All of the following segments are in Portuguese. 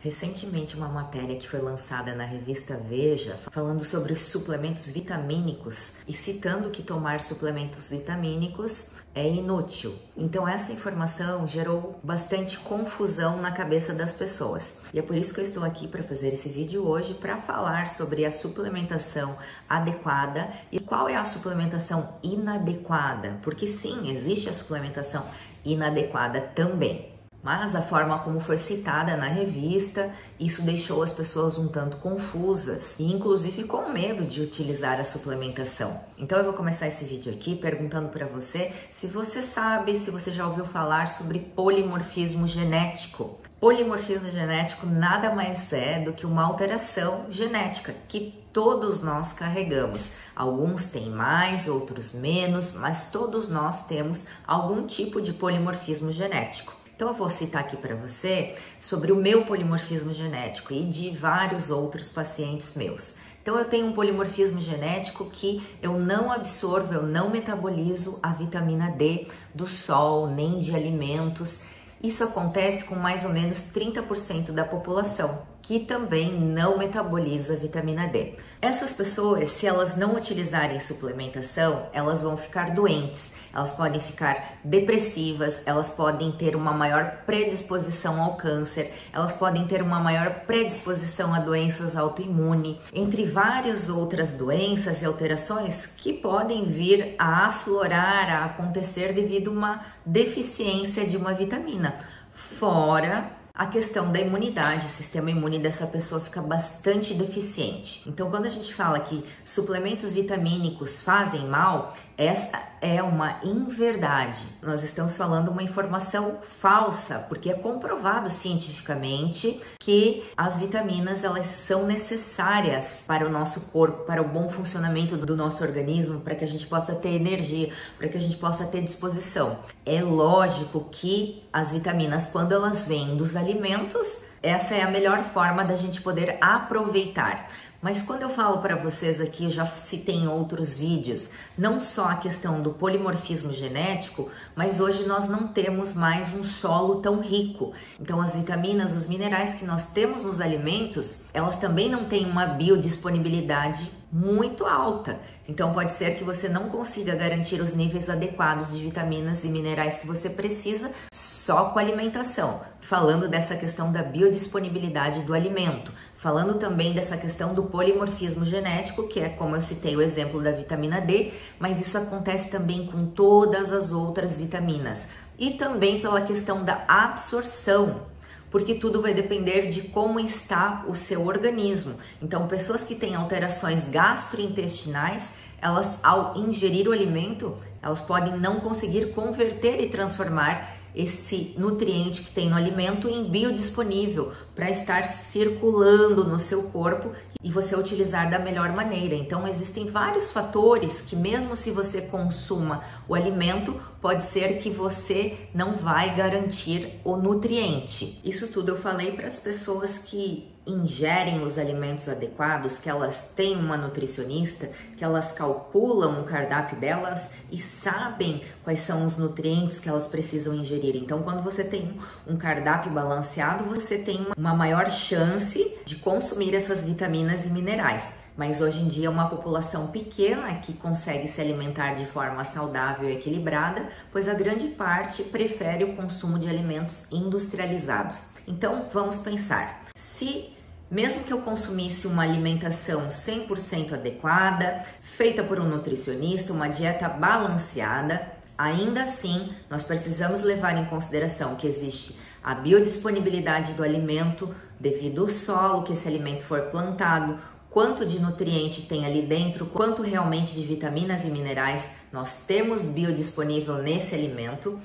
recentemente uma matéria que foi lançada na revista Veja, falando sobre os suplementos vitamínicos e citando que tomar suplementos vitamínicos é inútil. Então essa informação gerou bastante confusão na cabeça das pessoas. E é por isso que eu estou aqui para fazer esse vídeo hoje, para falar sobre a suplementação adequada e qual é a suplementação inadequada, porque sim, existe a suplementação inadequada também. Mas a forma como foi citada na revista, isso deixou as pessoas um tanto confusas e inclusive com medo de utilizar a suplementação. Então eu vou começar esse vídeo aqui perguntando para você se você sabe, se você já ouviu falar sobre polimorfismo genético. Polimorfismo genético nada mais é do que uma alteração genética que todos nós carregamos. Alguns têm mais, outros menos, mas todos nós temos algum tipo de polimorfismo genético. Então eu vou citar aqui para você sobre o meu polimorfismo genético e de vários outros pacientes meus. Então eu tenho um polimorfismo genético que eu não absorvo, eu não metabolizo a vitamina D do sol, nem de alimentos. Isso acontece com mais ou menos 30% da população, que também não metaboliza a vitamina D. Essas pessoas, se elas não utilizarem suplementação, elas vão ficar doentes, elas podem ficar depressivas, elas podem ter uma maior predisposição ao câncer, elas podem ter uma maior predisposição a doenças autoimunes, entre várias outras doenças e alterações que podem vir a aflorar, a acontecer devido a uma deficiência de uma vitamina. Fora a questão da imunidade, o sistema imune dessa pessoa fica bastante deficiente. Então, quando a gente fala que suplementos vitamínicos fazem mal, essa é uma inverdade. Nós estamos falando uma informação falsa, porque é comprovado cientificamente que as vitaminas elas são necessárias para o nosso corpo, para o bom funcionamento do nosso organismo, para que a gente possa ter energia, para que a gente possa ter disposição. É lógico que as vitaminas, quando elas vêm dos alimentos, essa é a melhor forma da gente poder aproveitar. Mas quando eu falo para vocês aqui, eu já citei em outros vídeos, não só a questão do polimorfismo genético, mas hoje nós não temos mais um solo tão rico. Então as vitaminas, os minerais que nós temos nos alimentos, elas também não têm uma biodisponibilidade muito alta. Então pode ser que você não consiga garantir os níveis adequados de vitaminas e minerais que você precisa só com a alimentação. Falando dessa questão da biodisponibilidade do alimento, falando também dessa questão do polimorfismo genético, que é como eu citei o exemplo da vitamina D, mas isso acontece também com todas as outras vitaminas. E também pela questão da absorção, porque tudo vai depender de como está o seu organismo. Então, pessoas que têm alterações gastrointestinais, elas ao ingerir o alimento, elas podem não conseguir converter e transformar esse nutriente que tem no alimento em biodisponível para estar circulando no seu corpo e você utilizar da melhor maneira. Então existem vários fatores que mesmo se você consuma o alimento, pode ser que você não vai garantir o nutriente. Isso tudo eu falei para as pessoas que ingerem os alimentos adequados, que elas têm uma nutricionista, que elas calculam o cardápio delas e sabem quais são os nutrientes que elas precisam ingerir. Então, quando você tem um cardápio balanceado, você tem uma maior chance de consumir essas vitaminas e minerais. Mas hoje em dia é uma população pequena que consegue se alimentar de forma saudável e equilibrada, pois a grande parte prefere o consumo de alimentos industrializados. Então, vamos pensar, se mesmo que eu consumisse uma alimentação 100% adequada, feita por um nutricionista, uma dieta balanceada, ainda assim nós precisamos levar em consideração que existe a biodisponibilidade do alimento devido ao solo que esse alimento for plantado, quanto de nutriente tem ali dentro, quanto realmente de vitaminas e minerais nós temos biodisponível nesse alimento.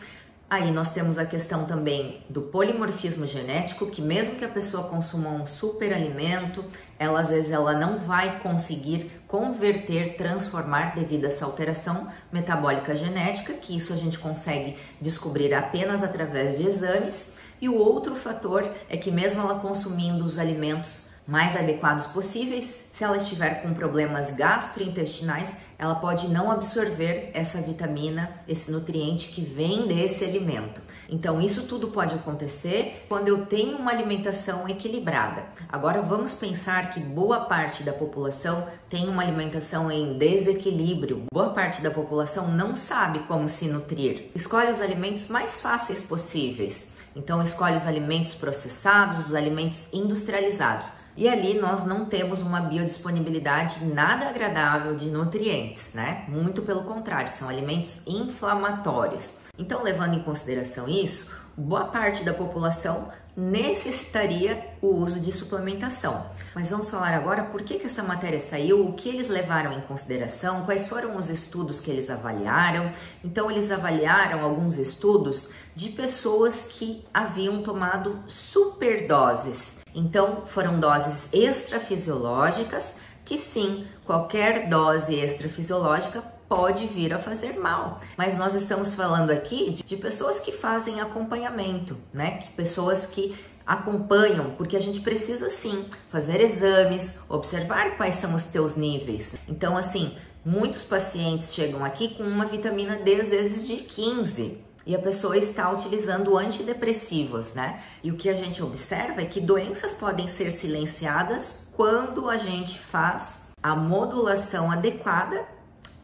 Aí nós temos a questão também do polimorfismo genético, que mesmo que a pessoa consuma um super alimento, ela às vezes ela não vai conseguir converter, transformar devido a essa alteração metabólica genética, que isso a gente consegue descobrir apenas através de exames. E o outro fator é que mesmo ela consumindo os alimentos mais adequados possíveis. Se ela estiver com problemas gastrointestinais, ela pode não absorver essa vitamina, esse nutriente que vem desse alimento. Então, isso tudo pode acontecer quando eu tenho uma alimentação equilibrada. Agora, vamos pensar que boa parte da população tem uma alimentação em desequilíbrio. Boa parte da população não sabe como se nutrir. Escolhe os alimentos mais fáceis possíveis. Então, escolhe os alimentos processados, os alimentos industrializados. E ali nós não temos uma biodisponibilidade nada agradável de nutrientes, né? Muito pelo contrário, são alimentos inflamatórios. Então, levando em consideração isso, boa parte da população necessitaria o uso de suplementação. Mas vamos falar agora por que essa matéria saiu, o que eles levaram em consideração, quais foram os estudos que eles avaliaram. Então, eles avaliaram alguns estudos de pessoas que haviam tomado superdoses. Então, foram doses extrafisiológicas, que sim, qualquer dose extrafisiológica pode vir a fazer mal. Mas nós estamos falando aqui de pessoas que fazem acompanhamento, né? Pessoas que acompanham, porque a gente precisa sim fazer exames, observar quais são os teus níveis. Então, assim, muitos pacientes chegam aqui com uma vitamina D às vezes de 15 e a pessoa está utilizando antidepressivos, né? E o que a gente observa é que doenças podem ser silenciadas quando a gente faz a modulação adequada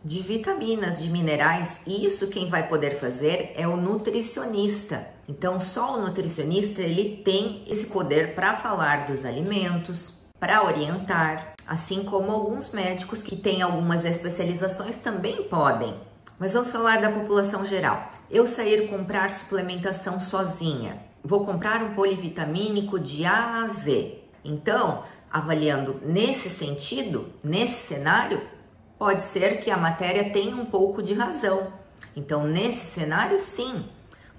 de vitaminas, de minerais, e isso quem vai poder fazer é o nutricionista. Então, só o nutricionista ele tem esse poder para falar dos alimentos, para orientar, assim como alguns médicos que têm algumas especializações também podem. Mas vamos falar da população geral. Eu sair comprar suplementação sozinha, vou comprar um polivitamínico de A a Z. Então, avaliando nesse sentido, nesse cenário, pode ser que a matéria tenha um pouco de razão. Então, nesse cenário, sim.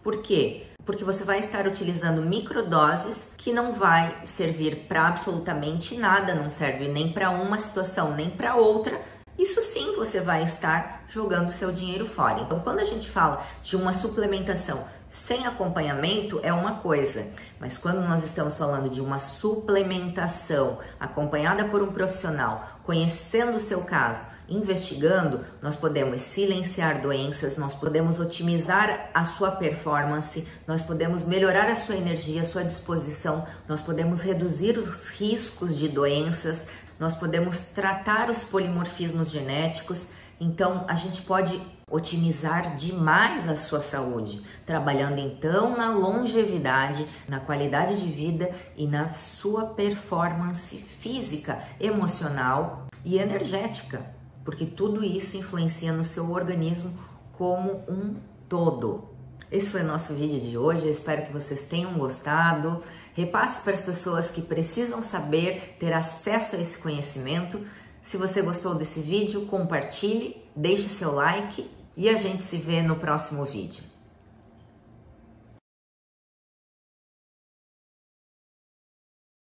Por quê? Porque você vai estar utilizando microdoses que não vai servir para absolutamente nada, não serve nem para uma situação, nem para outra. Isso sim você vai estar jogando seu dinheiro fora. Então, quando a gente fala de uma suplementação sem acompanhamento é uma coisa, mas quando nós estamos falando de uma suplementação acompanhada por um profissional, conhecendo o seu caso, investigando, nós podemos silenciar doenças, nós podemos otimizar a sua performance, nós podemos melhorar a sua energia, a sua disposição, nós podemos reduzir os riscos de doenças, nós podemos tratar os polimorfismos genéticos. Então, a gente pode otimizar demais a sua saúde, trabalhando então na longevidade, na qualidade de vida e na sua performance física, emocional e energética, porque tudo isso influencia no seu organismo como um todo. Esse foi o nosso vídeo de hoje, eu espero que vocês tenham gostado. Repasse para as pessoas que precisam saber, ter acesso a esse conhecimento. Se você gostou desse vídeo, compartilhe, deixe seu like e a gente se vê no próximo vídeo.